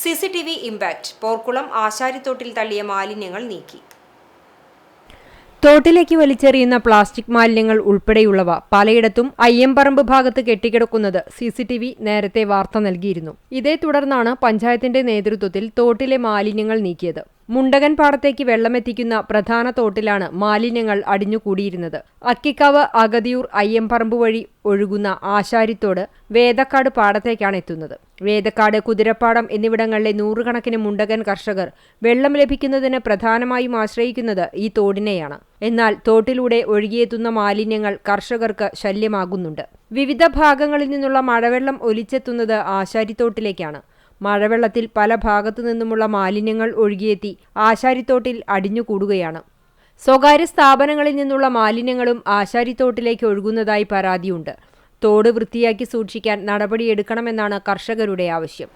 CCTV impact Porkulam ആശാരിത്തോട്ടിൽ തള്ളിയ മാലിന്യങ്ങൾ നീക്കി. തോട്ടിലേക്ക് വലിച്ചെറിയുന്ന പ്ലാസ്റ്റിക് മാലിന്യങ്ങൾ ഉൾപ്പെടെയുള്ളവ പലയിടത്തും അയ്യമ്പറമ്പ് ഭാഗത്ത് കെട്ടിക്കിടക്കുന്നത് CCTV നേരത്തെ വാർത്ത നൽകിയിരുന്നു. ഇതേ തുടർന്നാണ് പഞ്ചായത്തിന്റെ നേതൃത്വത്തിൽ തോട്ടിലെ മാലിന്യങ്ങൾ നീക്കിയത്. മുണ്ടകൻ പാടത്തേക്ക് വെള്ളമെത്തിക്കുന്ന പ്രധാന തോട്ടിലാണ് മാലിന്യങ്ങൾ അടിഞ്ഞുകൂടിയിരുന്നത്. അക്കിക്കാവ്, അഗതിയൂർ, അയ്യമ്പറമ്പ് വഴി ഒഴുകുന്ന ആശാരിത്തോട് വേദക്കാട് പാടത്തേക്കാണ് എത്തുന്നത്. വേദക്കാട്, കുതിരപ്പാടം എന്നിവിടങ്ങളിലെ നൂറുകണക്കിന് മുണ്ടകൻ കർഷകർ വെള്ളം ലഭിക്കുന്നതിന് പ്രധാനമായും ആശ്രയിക്കുന്നത് ഈ തോടിനെയാണ്. എന്നാൽ തോട്ടിലൂടെ ഒഴുകിയെത്തുന്ന മാലിന്യങ്ങൾ കർഷകർക്ക് ശല്യമാകുന്നുണ്ട്. വിവിധ ഭാഗങ്ങളിൽ നിന്നുള്ള മഴവെള്ളം ഒലിച്ചെത്തുന്നത് ആശാരിത്തോട്ടിലേക്കാണ്. മഴവെള്ളത്തിൽ പല ഭാഗത്തു നിന്നുമുള്ള മാലിന്യങ്ങൾ ഒഴുകിയെത്തി ആശാരിത്തോട്ടിൽ അടിഞ്ഞുകൂടുകയാണ്. സ്വകാര്യ സ്ഥാപനങ്ങളിൽ നിന്നുള്ള മാലിന്യങ്ങളും ആശാരിത്തോട്ടിലേക്ക് ഒഴുകുന്നതായി പരാതിയുണ്ട്. തോട് വൃത്തിയാക്കി സൂക്ഷിക്കാൻ നടപടിയെടുക്കണമെന്നാണ് കർഷകരുടെ ആവശ്യം.